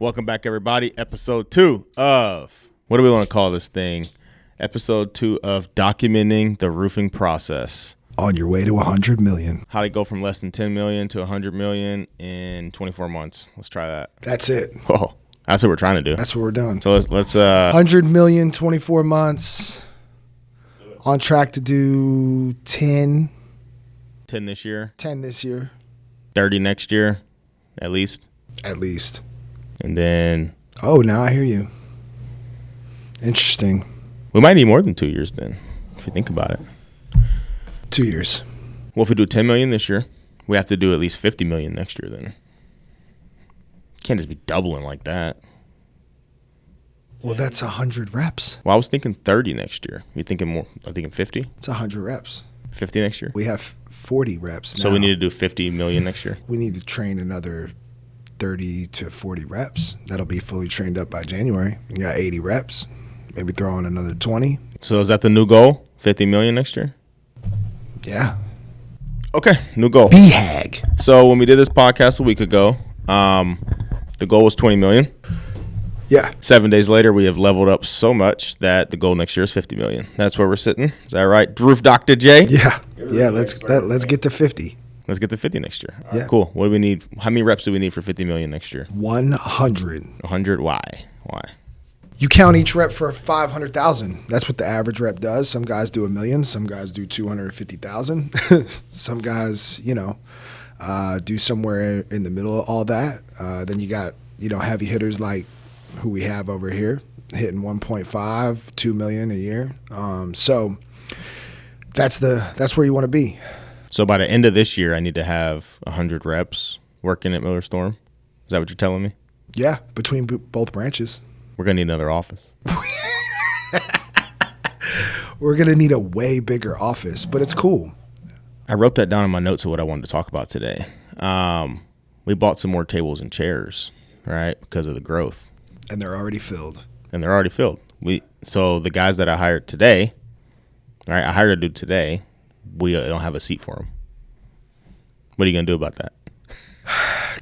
Welcome back, everybody. Episode 2 of, what do we want to call this thing? Episode 2 of documenting the roofing process. On your way to 100 million. How to go from less than 10 million to 100 million in 24 months. Let's try that. That's it. Oh, that's what we're trying to do. That's what we're doing. So let's 100 million, 24 months. On track to do 10 this year. 10 this year. 30 next year, at least. At least. And then Oh, now I hear you. Interesting. we might need more than 2 years then, if you think about it. 2 years. Well, if we do 10 million this year, we have to do at least 50 million next year then. Can't just be doubling like that. Well, that's 100 reps. Well, I was thinking 30 next year. You thinking more? I'm thinking 50? It's 100 reps. 50 next year? We have 40 reps now. So we need to do 50 million next year? We need to train another 30 to 40 reps. That'll be fully trained up by January. You got 80 reps. Maybe throw on another 20. So is that the new goal? 50 million next year? Yeah. Okay, new goal. BHAG. So when we did this podcast a week ago, the goal was 20 million. Yeah. 7 days later, we have leveled up so much that the goal next year is 50 million. That's where we're sitting. Is that right? Roof Dr. J? Yeah. Yeah, let's get to 50. Let's get to 50 next year. Yeah. Cool. What do we need? How many reps do we need for 50 million next year? 100. 100? Why? You count each rep for 500,000. That's what the average rep does. Some guys do 1 million. Some guys do 250,000. Some guys, do somewhere in the middle of all that. Then you got, heavy hitters like who we have over here hitting 1.5, 2 million a year. So that's where you want to be. So by the end of this year, I need to have 100 reps working at Miller Storm? Is that what you're telling me? Yeah, between both branches. We're going to need another office. We're going to need a way bigger office, but it's cool. I wrote that down in my notes of what I wanted to talk about today. We bought some more tables and chairs, right, because of the growth. And they're already filled. So the guys that I hired today, right, I hired a dude today. We don't have a seat for him. What are you going to do about that?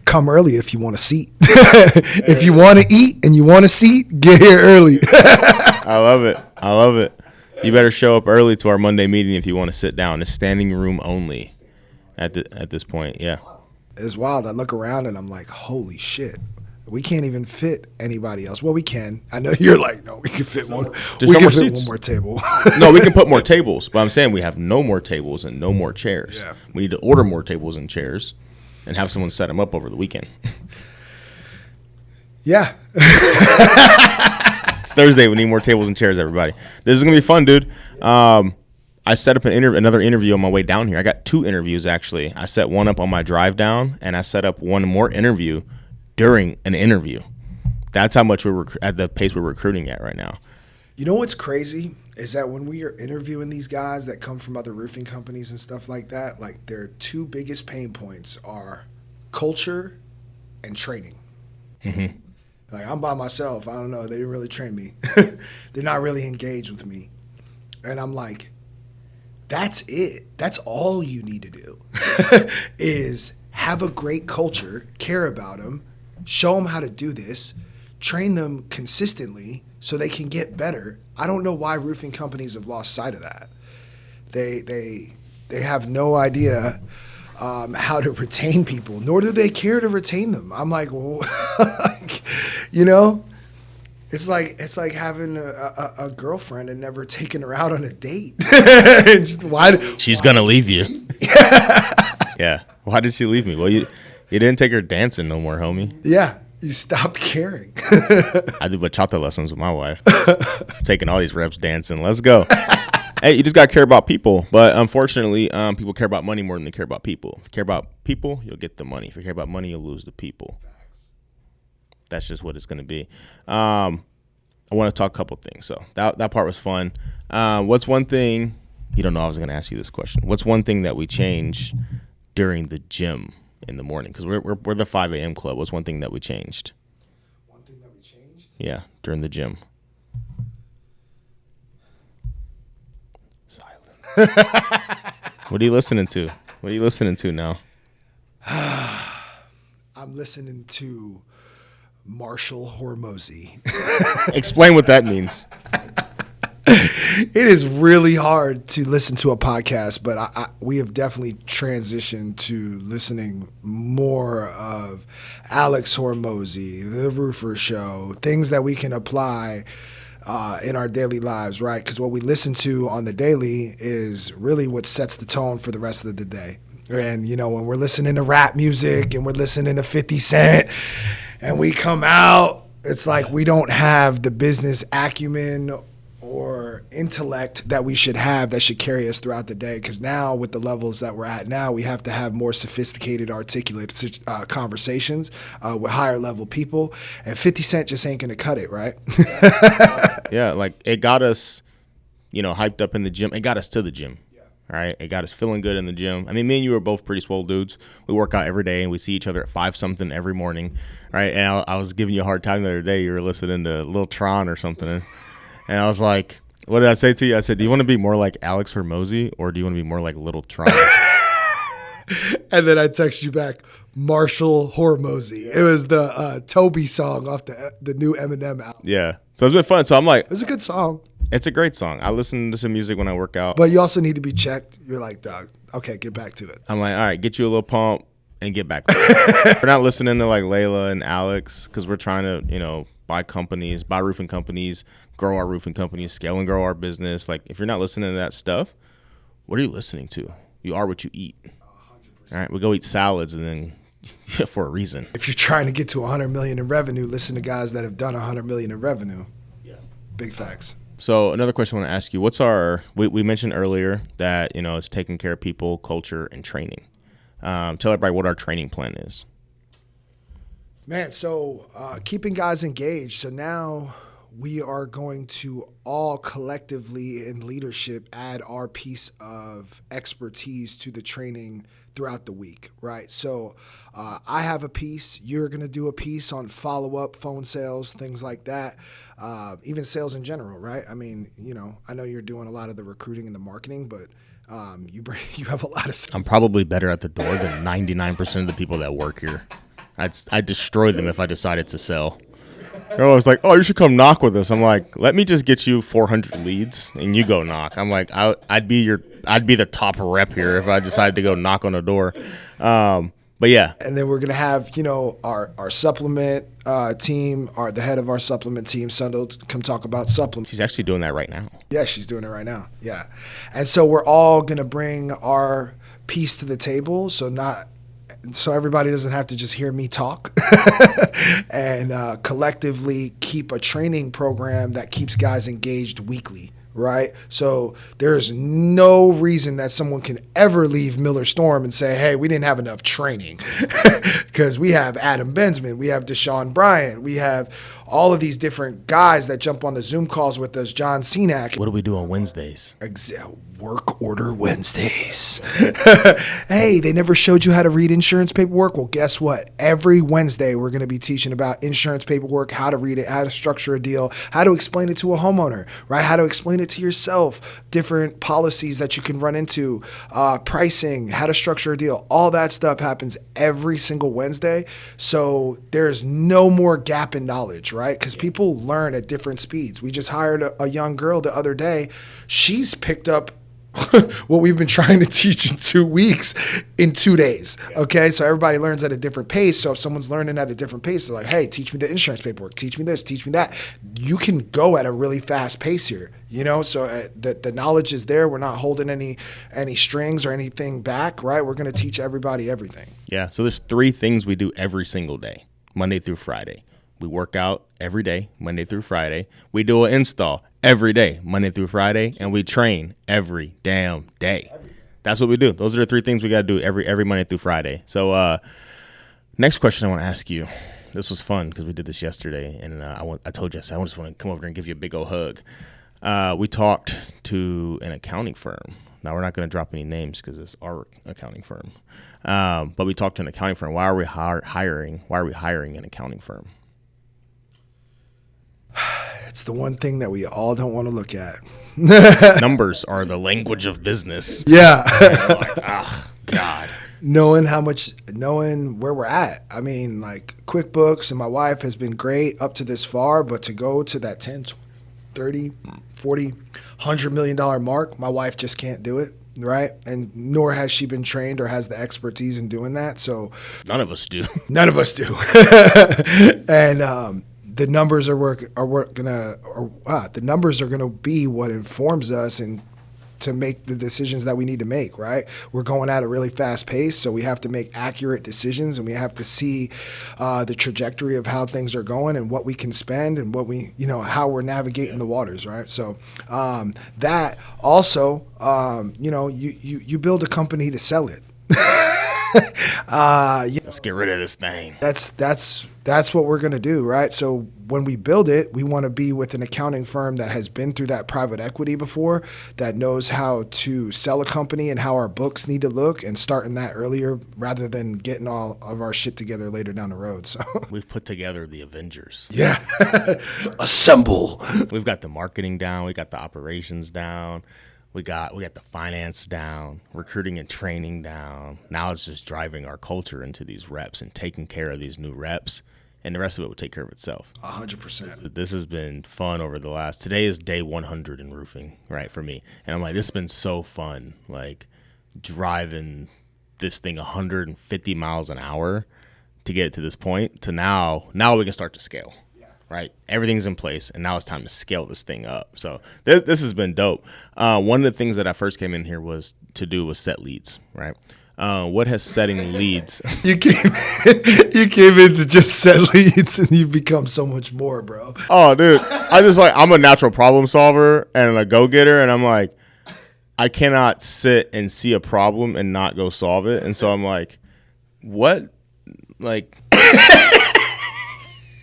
Come early if you want a seat. If you want to eat and you want a seat, get here early. I love it. You better show up early to our Monday meeting if you want to sit down. It's standing room only at this point. Yeah. It's wild. I look around and I'm like, holy shit. We can't even fit anybody else. Well, we can. I know you're like, no, we can fit one. There's we no can more fit seats. one more table. No, we can put more tables, but I'm saying we have no more tables and no more chairs. Yeah. We need to order more tables and chairs and have someone set them up over the weekend. Yeah. It's Thursday. We need more tables and chairs, everybody. This is going to be fun, dude. I set up another interview on my way down here. I got 2 interviews, actually. I set one up on my drive down, and I set up one more interview during an interview. That's how much we're at the pace we're recruiting at right now. You know what's crazy is that when we are interviewing these guys that come from other roofing companies and stuff like that, like their 2 biggest pain points are culture and training. Mm-hmm. Like, I'm by myself. I don't know. They didn't really train me. They're not really engaged with me. And I'm like, that's it. That's all you need to do is have a great culture, care about them, show them how to do this, train them consistently so they can get better. I don't know why roofing companies have lost sight of that. They have no idea how to retain people, nor do they care to retain them. I'm like, well, it's like having a girlfriend and never taking her out on a date. She's going to leave you. Yeah. Why did she leave me? Well, you didn't take her dancing no more, homie. Yeah. You stopped caring. I do bachata lessons with my wife. Taking all these reps dancing. Let's go. Hey, you just got to care about people. But unfortunately, people care about money more than they care about people. If you care about people, you'll get the money. If you care about money, you'll lose the people. That's just what it's going to be. I want to talk a couple things. So that part was fun. What's one thing, you don't know I was going to ask you this question. What's one thing that we changed during the gym in the morning? Because we're the 5 a.m. club. What's one thing that we changed? One thing that we changed? Yeah, during the gym. Silence. What are you listening to? What are you listening to now? I'm listening to Marshall Hormozy. Explain what that means. It is really hard to listen to a podcast, but we have definitely transitioned to listening more of Alex Hormozy, The Roofer Show, things that we can apply in our daily lives, right? Because what we listen to on the daily is really what sets the tone for the rest of the day. And, you know, when we're listening to rap music and we're listening to 50 Cent and we come out, it's like we don't have the business acumen or intellect that we should have that should carry us throughout the day. Because now with the levels that we're at now, we have to have more sophisticated, articulate conversations with higher level people. And 50 Cent just ain't going to cut it, right? Yeah, like it got us, you know, hyped up in the gym. It got us to the gym. Right, it got us feeling good in the gym. I mean, me and you are both pretty swole dudes. We work out every day, and we see each other at 5-something every morning, right? And I was giving you a hard time the other day. You were listening to Lil Tron or something, and I was like, "What did I say to you?" I said, "Do you want to be more like Alex Hormozy, or do you want to be more like Lil Tron?" And then I text you back, Marshall Hormozy. It was the Toby song off the new Eminem album. Yeah, so it's been fun. So I'm like, It was a good song. it's a great song. I listen to some music when I work out. But you also need to be checked. You're like, dog, okay, get back to it. I'm like, all right, get you a little pump and get back. We're not listening to like Layla and Alex because we're trying to, you know, buy roofing companies, grow our roofing companies, scale and grow our business. Like, if you're not listening to that stuff, what are you listening to? You are what you eat. 100%. All right, we go eat salads and then for a reason. If you're trying to get to 100 million in revenue, listen to guys that have done 100 million in revenue. Yeah, big facts. So another question I want to ask you, we mentioned earlier that, you know, it's taking care of people, culture, and training. Tell everybody what our training plan is. Man, so keeping guys engaged. So now we are going to all collectively in leadership add our piece of expertise to the training throughout the week, right? So I have a piece. You're going to do a piece on follow-up, phone sales, things like that, even sales in general, right? I mean, you know, I know you're doing a lot of the recruiting and the marketing, but you have a lot of sales. I'm probably better at the door than 99% of the people that work here. I'd destroy them if I decided to sell. They're always like, oh, you should come knock with us. I'm like, let me just get you 400 leads and you go knock. I'm like, I'd be the top rep here if I decided to go knock on a door. But yeah. And then we're going to have, you know, our supplement team, the head of our supplement team, Sundal, come talk about supplements. She's actually doing that right now. Yeah, she's doing it right now. Yeah. And so we're all going to bring our piece to the table. So everybody doesn't have to just hear me talk and collectively keep a training program that keeps guys engaged weekly, right? So there's no reason that someone can ever leave Miller Storm and say, hey, we didn't have enough training because we have Adam Bensman, we have Deshaun Bryant, we have all of these different guys that jump on the Zoom calls with us, John Cenac. What do we do on Wednesdays? Work order Wednesdays. Hey, they never showed you how to read insurance paperwork? Well, guess what? Every Wednesday, we're going to be teaching about insurance paperwork, how to read it, how to structure a deal, how to explain it to a homeowner, right? How to explain it to yourself, different policies that you can run into, pricing, how to structure a deal. All that stuff happens every single Wednesday. So there's no more gap in knowledge, right? Because people learn at different speeds. We just hired a young girl the other day. She's picked up what we've been trying to teach in 2 weeks in 2 days. Okay. So everybody learns at a different pace. So if someone's learning at a different pace, they're like, hey, teach me the insurance paperwork, teach me this, teach me that. You can go at a really fast pace here, you know? So the knowledge is there. We're not holding any strings or anything back, right? We're going to teach everybody everything. Yeah. So there's 3 things we do every single day, Monday through Friday. We work out every day, Monday through Friday. We do an install every day, Monday through Friday, and we train every damn day. That's what we do. Those are the 3 things we got to do every Monday through Friday. So next question I want to ask you. This was fun because we did this yesterday, and I told you, I just want to come over there and give you a big old hug. We talked to an accounting firm. Now, we're not going to drop any names because it's our accounting firm. But we talked to an accounting firm. Why are we hiring an accounting firm? It's the one thing that we all don't want to look at. Numbers are the language of business. Yeah. God. knowing where we're at. I mean, like QuickBooks and my wife has been great up to this far, but to go to that 10, 30, 40, $100 million mark, my wife just can't do it. Right. And nor has she been trained or has the expertise in doing that. So None of us do. none of us do. And the numbers the numbers are gonna be what informs us and to make the decisions that we need to make, right? We're going at a really fast pace, so we have to make accurate decisions, and we have to see the trajectory of how things are going and what we can spend and what we, how we're navigating the waters, right? So that also, you build a company to sell it. Let's get rid of this thing. That's what we're going to do, right? So when we build it, we want to be with an accounting firm that has been through that private equity before, that knows how to sell a company and how our books need to look, and starting that earlier rather than getting all of our shit together later down the road. So we've put together the Avengers. Yeah. Assemble. We've got the marketing down. We got the operations down. We got the finance down, recruiting and training down. Now it's just driving our culture into these reps and taking care of these new reps, and the rest of it will take care of itself. 100%. This has been fun over the last. Today is day 100 in roofing, right, for me, and I'm like, this has been so fun, like driving this thing 150 miles an hour to get it to this point. To now we can start to scale. Right, everything's in place, and now it's time to scale this thing up. So this has been dope. One of the things that I first came in here was set leads. Right, what has setting leads? You came in to just set leads, and you've become so much more, bro. Oh, dude, I'm a natural problem solver and a go getter, and I'm like, I cannot sit and see a problem and not go solve it. And so I'm like, what, like.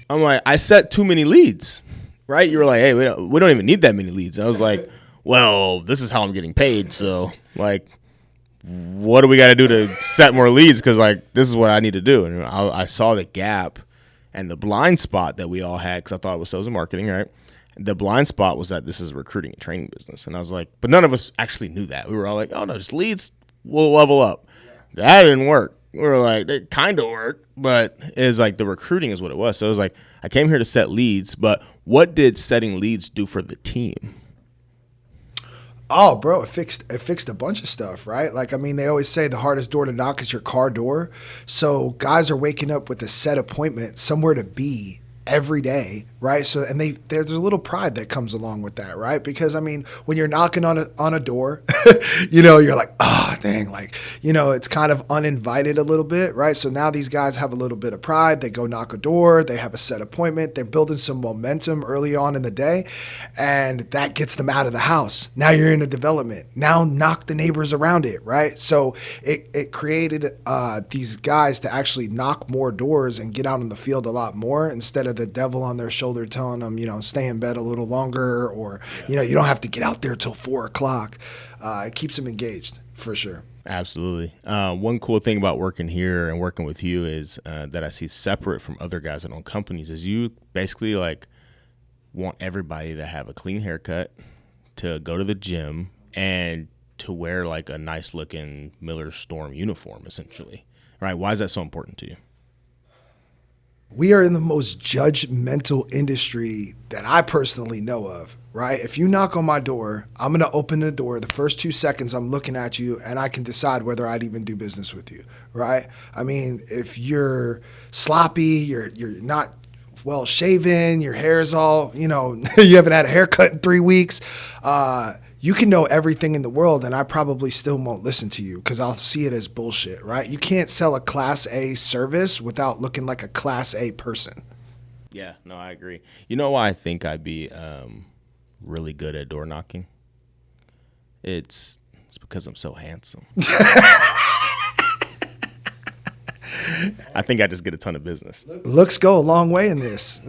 I'm like, I set too many leads, right? You were like, hey, we don't even need that many leads. And I was like, well, this is how I'm getting paid. So, like, what do we got to do to set more leads? Because, like, this is what I need to do. And I saw the gap and the blind spot that we all had, because I thought it was sales and marketing, right? The blind spot was that this is a recruiting and training business. And I was like, but none of us actually knew that. We were all like, oh, no, just leads, we'll level up. That didn't work. We were like, it kind of worked, but it was like the recruiting is what it was. So it was like, I came here to set leads, but what did setting leads do for the team? Oh, bro, it fixed a bunch of stuff, right? Like, I mean, they always say the hardest door to knock is your car door. So guys are waking up with a set appointment, somewhere to be every day, right? So, and there's a little pride that comes along with that, right? Because I mean, when you're knocking on a door, you're like, dang, like, it's kind of uninvited a little bit, right? So now these guys have a little bit of pride. They go knock a door. They have a set appointment. They're building some momentum early on in the day, and that gets them out of the house. Now you're in a development. Now knock the neighbors around it, right? So it created these guys to actually knock more doors and get out in the field a lot more, instead of the devil on their shoulder telling them, stay in bed a little longer, or, you don't have to get out there till 4:00. It keeps them engaged for sure. Absolutely. One cool thing about working here and working with you is that I see separate from other guys that own companies is you basically like want everybody to have a clean haircut, to go to the gym, and to wear like a nice looking Miller Storm uniform, essentially. Right? Why is that so important to you? We are in the most judgmental industry that I personally know of, right? If you knock on my door, I'm going to open the door. The first 2 seconds I'm looking at you, and I can decide whether I'd even do business with you, right? I mean, if you're sloppy, you're not well shaven, your hair's all, you haven't had a haircut in 3 weeks, you can know everything in the world, and I probably still won't listen to you because I'll see it as bullshit, right? You can't sell a Class A service without looking like a Class A person. Yeah, no, I agree. You know why I think I'd be really good at door knocking? It's because I'm so handsome. I think I just get a ton of business. Looks go a long way in this.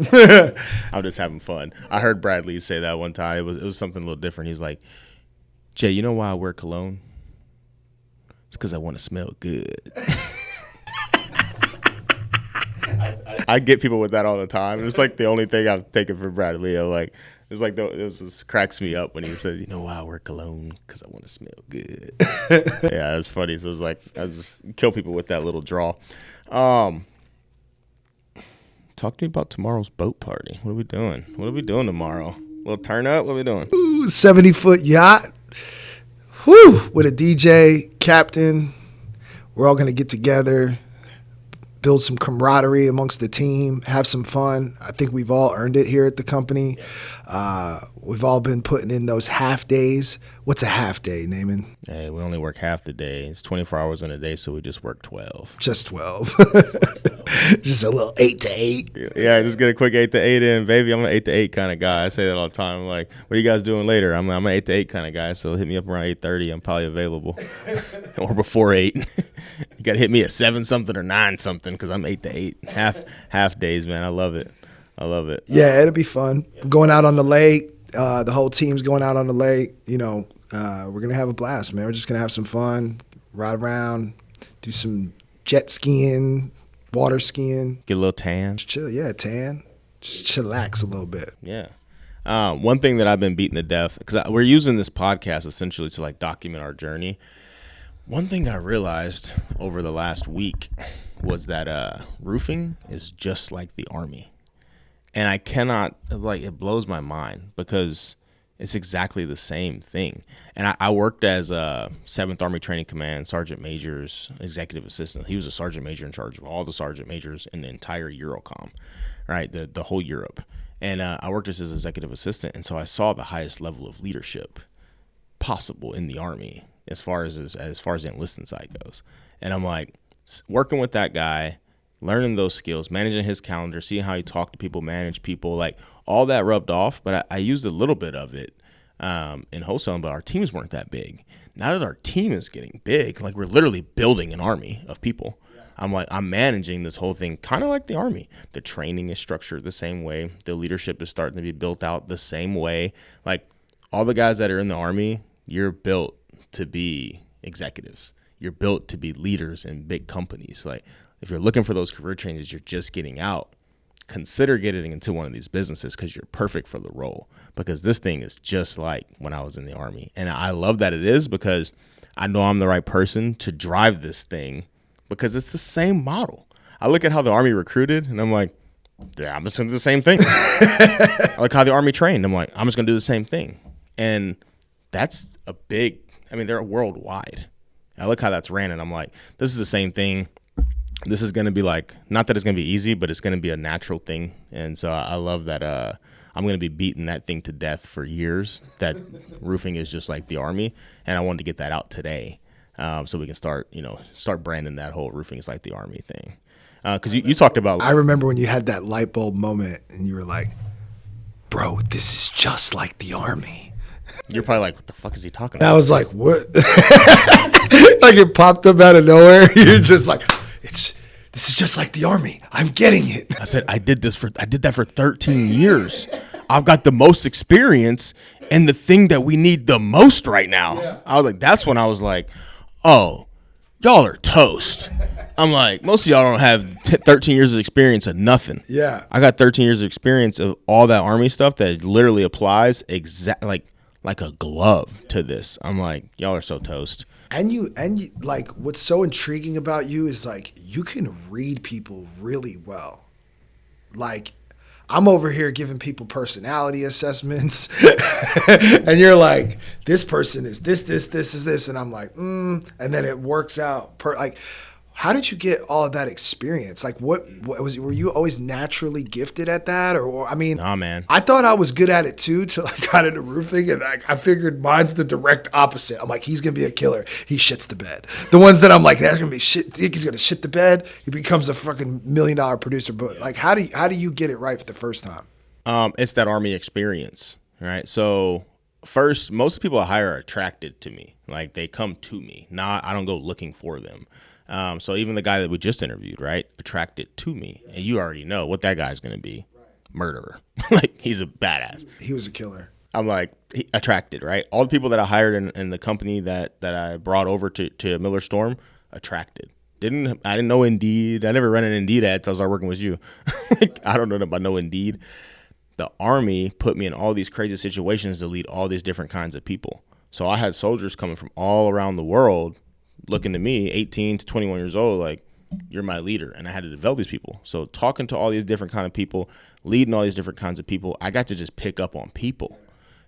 I'm just having fun. I heard Bradley say that one time. It was something a little different. He's like, Jay, you know why I wear cologne? It's because I want to smell good. I get people with that all the time. It's like the only thing I've taken from Brad Leo. Like, it's like this just cracks me up when he says, why I wear cologne? Because I want to smell good. Yeah, it's funny. So it's like I just kill people with that little draw. Talk to me about tomorrow's boat party. What are we doing? What are we doing tomorrow? A little turn up? What are we doing? 70-foot yacht. Whew, with a DJ, captain. We're all going to get together, build some camaraderie amongst the team, have some fun. I think we've all earned it here at the company. We've all been putting in those half days. What's a half day, Naaman? Hey, we only work half the day. It's 24 hours in a day, so we just work 12. Just 12. Just a little 8 to 8. Yeah, just get a quick 8 to 8 in, baby. I'm an 8 to 8 kind of guy. I say that all the time. I'm like, what are you guys doing later? I'm an 8 to 8 kind of guy, so hit me up around 8:30. I'm probably available. Or before 8. You got to hit me at 7 something or 9 something because I'm 8 to 8. Half days, man. I love it. Yeah, it'll be fun. Going out on the lake. The whole team's going out on the lake. We're going to have a blast, man. We're just going to have some fun, ride around, do some jet skiing, water skiing. Get a little tan. Just chill, yeah, tan. Just chillax a little bit. Yeah. One thing that I've been beating to death, because we're using this podcast essentially to like document our journey. One thing I realized over the last week was that roofing is just like the Army. And I cannot, it blows my mind because it's exactly the same thing. And I worked as a 7th Army Training Command Sergeant Major's executive assistant. He was a sergeant major in charge of all the sergeant majors in the entire Eurocom, right? The whole Europe. And I worked as his executive assistant. And so I saw the highest level of leadership possible in the Army as far as the enlisted side goes. And I'm like, working with that guy, learning those skills, managing his calendar, seeing how he talked to people, manage people, like all that rubbed off. But I used a little bit of it in wholesaling, but our teams weren't that big. Now that our team is getting big, like we're literally building an army of people. I'm managing this whole thing kind of like the Army. The training is structured the same way. The leadership is starting to be built out the same way. Like all the guys that are in the Army, you're built to be executives. You're built to be leaders in big companies. Like if you're looking for those career changes, you're just getting out, consider getting into one of these businesses because you're perfect for the role. Because this thing is just like when I was in the Army. And I love that it is because I know I'm the right person to drive this thing because it's the same model. I look at how the Army recruited and I'm like, yeah, I'm just going to do the same thing. I like how the Army trained. I'm like, I'm just going to do the same thing. And that's they're worldwide. I look how that's ran and I'm like, this is the same thing. This is going to be like, not that it's going to be easy, but it's going to be a natural thing. And so I love that I'm going to be beating that thing to death for years, that roofing is just like the Army. And I wanted to get that out today so we can start branding that whole roofing is like the Army thing. Because you talked about. I remember when you had that light bulb moment and you were like, bro, this is just like the Army. You're probably like, what the fuck is he talking about? I was like, what? Like it popped up out of nowhere. You're just like, this is just like the Army. I'm getting it. I said, I did that for 13 years. I've got the most experience in the thing that we need the most right now. Yeah. I was like, that's when I was like, oh, y'all are toast. I'm like, most of y'all don't have 13 years of experience of nothing. Yeah. I got 13 years of experience of all that Army stuff that literally applies like a glove to this. I'm like, y'all are so toast. And you like what's so intriguing about you is like you can read people really well. Like I'm over here giving people personality assessments and you're like, this person is this is this. And I'm like, and then it works out. How did you get all of that experience? Like were you always naturally gifted at that? Nah, man. I thought I was good at it too till I got into roofing and I figured mine's the direct opposite. I'm like, he's going to be a killer. He shits the bed. The ones that I'm like, that's going to be shit. He's going to shit the bed. He becomes a fucking $1 million producer. But like, how do you get it right for the first time? It's that Army experience, right? So first, most people I hire are attracted to me. Like they come to me. I don't go looking for them. So even the guy that we just interviewed, right, attracted to me. And you already know what that guy's going to be. Murderer. Like, he's a badass. He was a killer. I'm like, attracted, right? All the people that I hired in the company that I brought over to Miller Storm, attracted. I didn't know Indeed. I never ran an Indeed ad until I started working with you. Like, I don't know about no Indeed. The Army put me in all these crazy situations to lead all these different kinds of people. So I had soldiers coming from all around the world looking to me, 18 to 21 years old, like, you're my leader. And I had to develop these people. So talking to all these different kind of people, leading all these different kinds of people, I got to just pick up on people.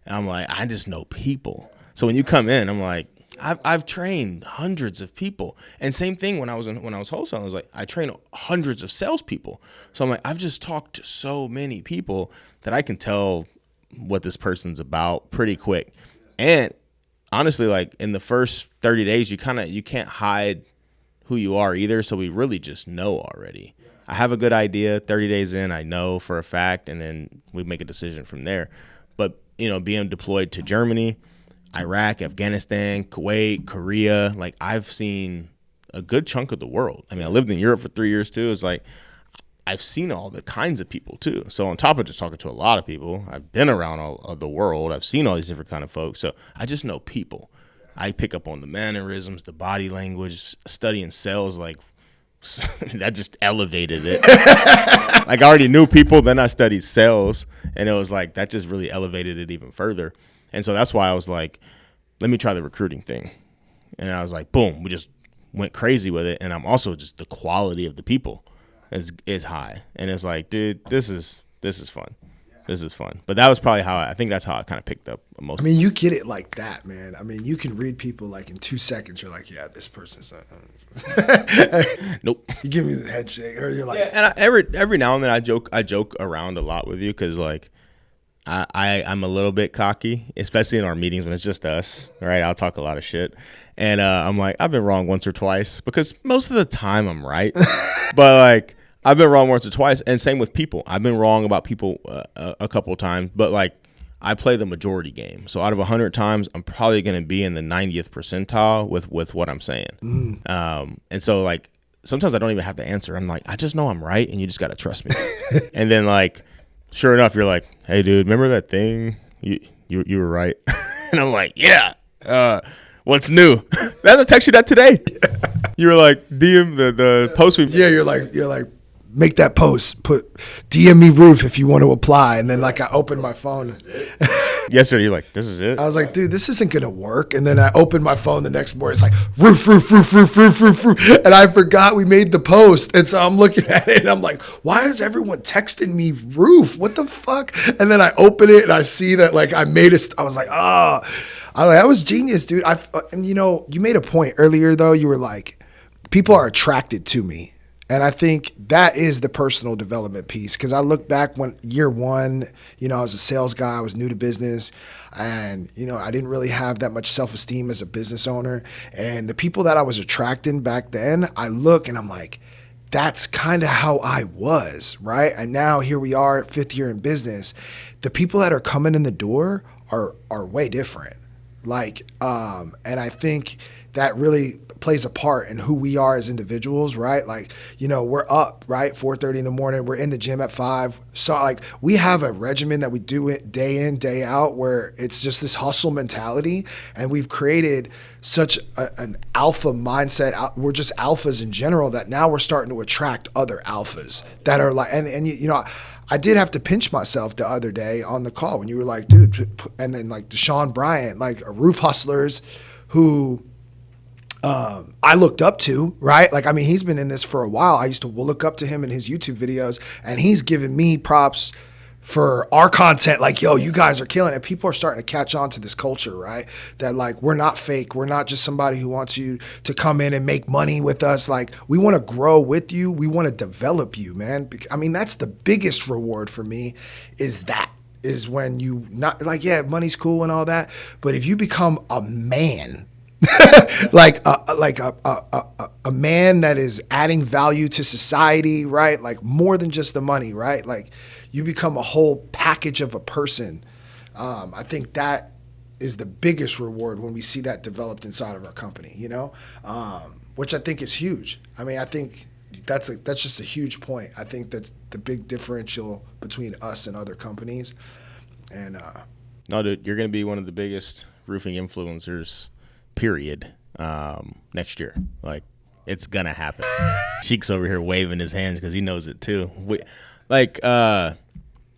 And I'm like, I just know people. So when you come in, I'm like, I've trained hundreds of people. And same thing when I was wholesaling, I was like, I train hundreds of salespeople. So I'm like, I've just talked to so many people that I can tell what this person's about pretty quick. And honestly, like in the first 30 days, you can't hide who you are either. So we really just know already. I have a good idea. 30 days in, I know for a fact, and then we make a decision from there. But, being deployed to Germany, Iraq, Afghanistan, Kuwait, Korea, like I've seen a good chunk of the world. I mean, I lived in Europe for 3 years too. It's like I've seen all the kinds of people too. So on top of just talking to a lot of people, I've been around all of the world. I've seen all these different kind of folks. So I just know people. I pick up on the mannerisms, the body language, studying sales, like that just elevated it. Like I already knew people, then I studied sales, and it was like that just really elevated it even further. And so that's why I was like, let me try the recruiting thing. And I was like, boom, we just went crazy with it. And I'm also just the quality of the people is high. And it's like, dude, this is fun. This is fun. But that was probably I think that's how I kind of picked up most. I mean, you get it like that, man. I mean, you can read people like in 2 seconds. You're like, yeah, this person's not. Nope. You give me the head shake, or you're like, yeah. And every now and then I joke around a lot with you because like I'm a little bit cocky, especially in our meetings when it's just us, right? I'll talk a lot of shit. And I'm like, I've been wrong once or twice because most of the time I'm right. But like, I've been wrong once or twice. And same with people. I've been wrong about people a couple of times. But like, I play the majority game. So out of 100 times, I'm probably going to be in the 90th percentile with what I'm saying. And so like, sometimes I don't even have to answer. I'm like, I just know I'm right. And you just got to trust me. And then like, sure enough, you're like, hey, dude, remember that thing? You were right. And I'm like, yeah. What's new? I text you that today. You were like, DM the post we. Yeah, you're like, make that post. Put DM me roof if you want to apply. And then like I opened my phone. Yesterday, you're like, this is it? I was like, dude, this isn't going to work. And then I opened my phone the next morning. It's like, roof. And I forgot we made the post. And so I'm looking at it and I'm like, why is everyone texting me roof? What the fuck? And then I open it and I see that like I was like, oh. That was genius, dude. And you made a point earlier, though. You were like, people are attracted to me. And I think that is the personal development piece. Because I look back when year one, I was a sales guy. I was new to business. And, I didn't really have that much self-esteem as a business owner. And the people that I was attracting back then, I look and I'm like, that's kind of how I was, right? And now here we are, 5th year in business. The people that are coming in the door are way different. And I think that really plays a part in who we are as individuals, right? Like, we're up, right? 4:30 in the morning. We're in the gym at 5. So like we have a regimen that we do it day in, day out, where it's just this hustle mentality. And we've created such an alpha mindset. We're just alphas in general that now we're starting to attract other alphas that are like, and I did have to pinch myself the other day on the call when you were like, dude, and then like Deshaun Bryant, like roof hustlers who I looked up to, right? Like, I mean, he's been in this for a while. I used to look up to him in his YouTube videos, and he's giving me props for our content. Like, yo, you guys are killing it. People are starting to catch on to this culture, right? That like, we're not fake. We're not just somebody who wants you to come in and make money with us. Like, we want to grow with you. We want to develop you, man. I mean, that's the biggest reward for me is when you not like, yeah, money's cool and all that. But if you become a man, like a man that is adding value to society, right? Like more than just the money, right? Like you become a whole package of a person. I think that is the biggest reward when we see that developed inside of our company, which I think is huge. I mean, I think that's just a huge point. I think that's the big differential between us and other companies. And no, dude, you're going to be one of the biggest roofing influencers period next year. Like It's gonna happen. Cheeks over here waving his hands because he knows it too. They're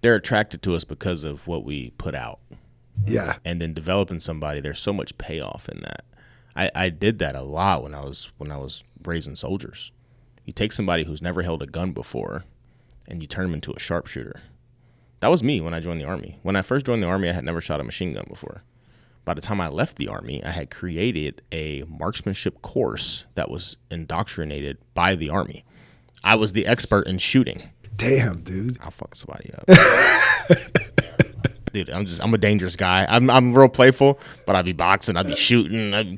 attracted to us because of what we put out. Yeah. And then developing somebody, there's so much payoff in that. I did that a lot when I was raising soldiers. You take somebody who's never held a gun before, and you turn them into a sharpshooter. That was me when I joined the Army. When I first joined the Army, I had never shot a machine gun before. By the time I left the Army, I had created a marksmanship course that was indoctrinated by the Army. I was the expert in shooting. Damn, dude. I'll fuck somebody up. Dude, I'm a dangerous guy. I'm real playful, but I'd be boxing, I'd be shooting, I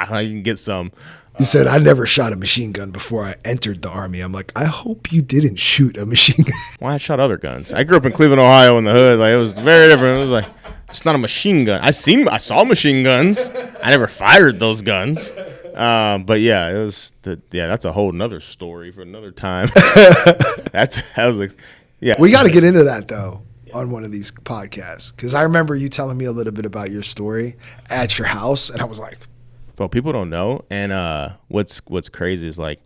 can get some. You said, I never shot a machine gun before I entered the Army. I'm like, I hope you didn't shoot a machine gun. Well, I shot other guns. I grew up in Cleveland, Ohio in the hood. Like, it was very different. It was like, it's not a machine gun. I saw machine guns. I never fired those guns. But yeah, that's a whole nother story for another time. I was like, yeah. We got to get into that though on one of these podcasts, because I remember you telling me a little bit about your story at your house, and I was like, well, people don't know. And what's crazy is, like,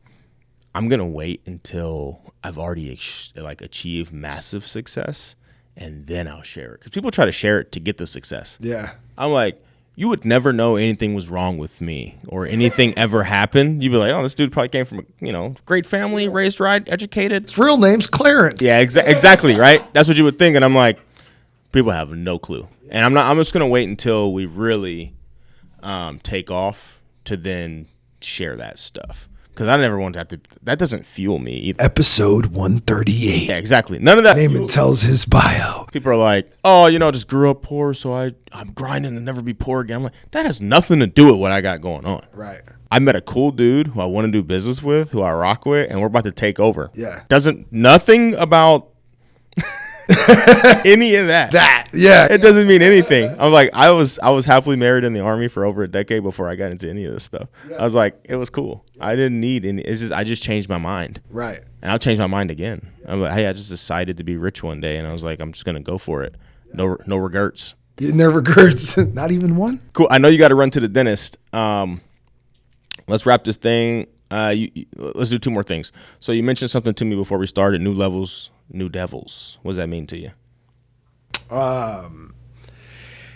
I'm gonna wait until I've already achieved massive success, and then I'll share it. Because people try to share it to get the success. Yeah. I'm like, you would never know anything was wrong with me or anything ever happened. You'd be like, oh, this dude probably came from a great family, raised right, educated. His real name's Clarence. Yeah, exactly, right? That's what you would think. And I'm like, people have no clue. And I'm just gonna wait until we really take off to then share that stuff. Because I never want to have to. That doesn't fuel me either. Episode 138. Yeah, exactly. None of that. Naaman tells his bio. People are like, oh, just grew up poor, so I'm grinding to never be poor again. I'm like, that has nothing to do with what I got going on. Right. I met a cool dude who I want to do business with, who I rock with, and we're about to take over. Yeah. Nothing about any of that. Yeah. It doesn't mean anything. I'm like, I was happily married in the Army for over a decade before I got into any of this stuff. Yeah. I was like, it was cool. I didn't need any. I just changed my mind. Right. And I'll change my mind again. I'm like, hey, I just decided to be rich one day, and I was like, I'm just gonna go for it. No regrets. No regrets. Not even one. Cool. I know you got to run to the dentist. Let's wrap this thing. Let's do two more things. So you mentioned something to me before we started. New levels, new devils. What does that mean to you?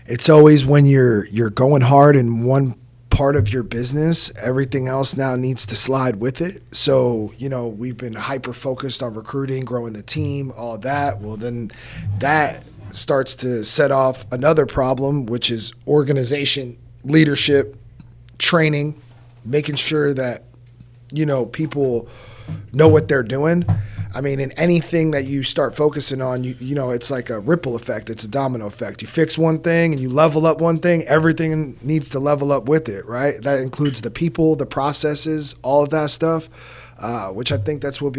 It's always when you're going hard in one part of your business, everything else now needs to slide with it. So, we've been hyper focused on recruiting, growing the team, all that. Well, then that starts to set off another problem, which is organization, leadership, training, making sure that, people know what they're doing. I mean, in anything that you start focusing on, it's like a ripple effect. It's a domino effect. You fix one thing and you level up one thing, everything needs to level up with it, right? That includes the people, the processes, all of that stuff, which I think that's what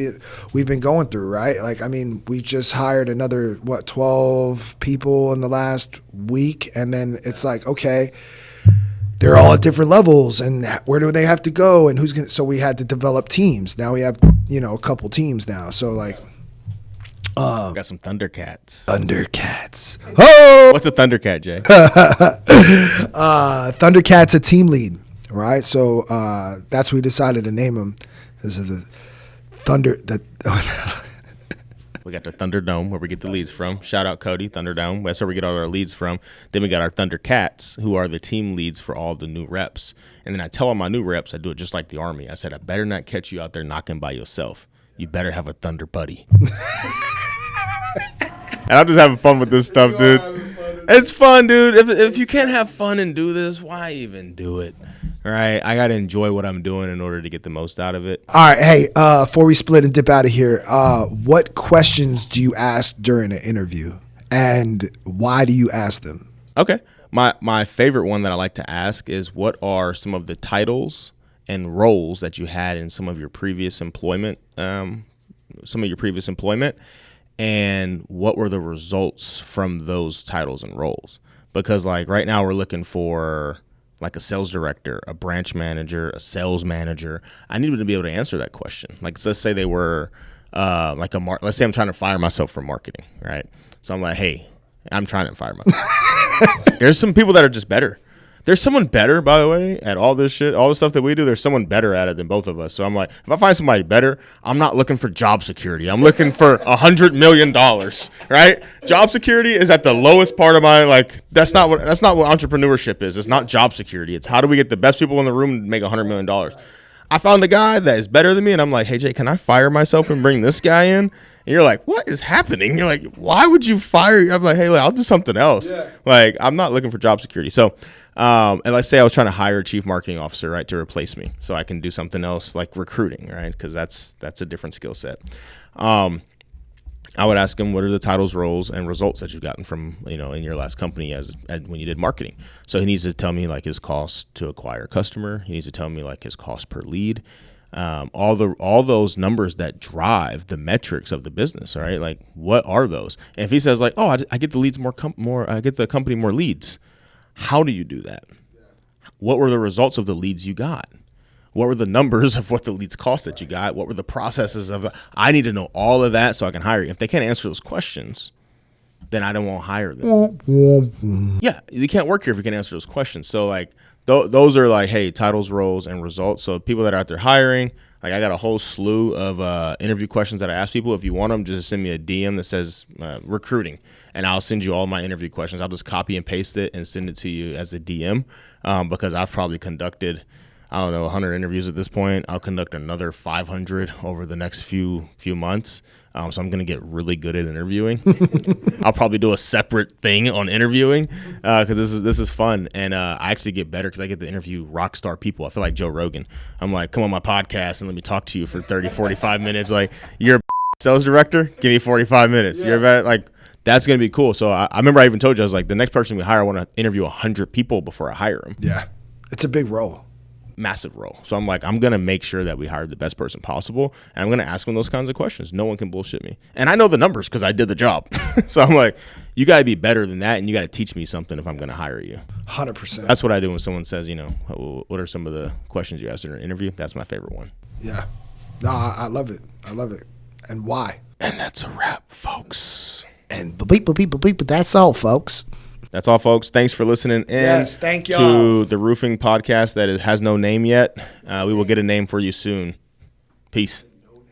we've been going through, right? Like, I mean, we just hired another, 12 people in the last week, and then it's like, okay, they're all at different levels, and where do they have to go, and who's going to, so we had to develop teams. Now we have, a couple teams now. So like, got some Thundercats. Oh! What's a Thundercat, Jay? Thundercat's a team lead, right? So that's what we decided to name him. This is the Thunder, We got the Thunderdome, where we get the leads from. Shout out Cody, Thunderdome. That's where we get all our leads from. Then we got our Thundercats, who are the team leads for all the new reps. And then I tell all my new reps, I do it just like the Army. I said, I better not catch you out there knocking by yourself. You better have a Thunder buddy. And I'm just having fun with this stuff, dude. It's fun, dude. If you can't have fun and do this, why even do it? All right, I got to enjoy what I'm doing in order to get the most out of it. All right, hey, before we split and dip out of here, what questions do you ask during an interview, and why do you ask them? Okay. My favorite one that I like to ask is, what are some of the titles and roles that you had in some of your previous employment, and what were the results from those titles and roles? Because like right now we're looking for like a sales director, a branch manager, a sales manager. I need to be able to answer that question. Like, let's say they were let's say I'm trying to fire myself from marketing, right? So I'm like, hey, I'm trying to fire myself. There's some people that are just better. There's someone better, by the way, at all this shit, all the stuff that we do. There's someone better at it than both of us. So I'm like, if I find somebody better, I'm not looking for job security. I'm looking for $100 million, right? Job security is at the lowest part of my, like, that's not what entrepreneurship is. It's not job security. It's how do we get the best people in the room to make $100 million. I found a guy that is better than me, and I'm like, hey, Jay, can I fire myself and bring this guy in? And you're like, what is happening? You're like, why would you fire? I'm like, hey, I'll do something else. Yeah. Like, I'm not looking for job security. So, and let's say I was trying to hire a chief marketing officer, right, to replace me so I can do something else like recruiting, right, because that's a different skill set. I would ask him, what are the titles, roles, and results that you've gotten from, in your last company when you did marketing? So he needs to tell me like his cost to acquire a customer. He needs to tell me like his cost per lead. All those numbers that drive the metrics of the business, right? Like, what are those? And if he says like, oh, I get the leads I get the company more leads. How do you do that? What were the results of the leads you got? What were the numbers of what the leads cost that you got? What were the processes of I need to know all of that so I can hire you. If they can't answer those questions, then I don't want to hire them. Yeah, you can't work here if you can't answer those questions. So like those are like, hey, titles, roles, and results. So people that are out there hiring, like I got a whole slew of interview questions that I ask people. If you want them, just send me a DM that says recruiting, and I'll send you all my interview questions. I'll just copy and paste it and send it to you as a DM because I've probably conducted 100 interviews at this point. I'll conduct another 500 over the next few months. So I'm going to get really good at interviewing. I'll probably do a separate thing on interviewing because this is fun. And I actually get better because I get to interview rock star people. I feel like Joe Rogan. I'm like, come on my podcast and let me talk to you for 30, 45 minutes. Like, you're a sales director? Give me 45 minutes. Yeah. You're about like, that's going to be cool. So I remember I even told you, I was like, the next person we hire, I want to interview 100 people before I hire them. Yeah. It's a big role. Massive role. So I'm like, I'm going to make sure that we hire the best person possible. And I'm going to ask them those kinds of questions. No one can bullshit me. And I know the numbers because I did the job. So I'm like, you got to be better than that. And you got to teach me something if I'm going to hire you. 100%. That's what I do when someone says, what are some of the questions you asked in an interview? That's my favorite one. Yeah. No, I love it. I love it. And why? And that's a wrap, folks. And but that's all, folks. That's all, folks. Thanks for listening in. Yes, thank y'all. To the roofing podcast that has no name yet. We will get a name for you soon. Peace.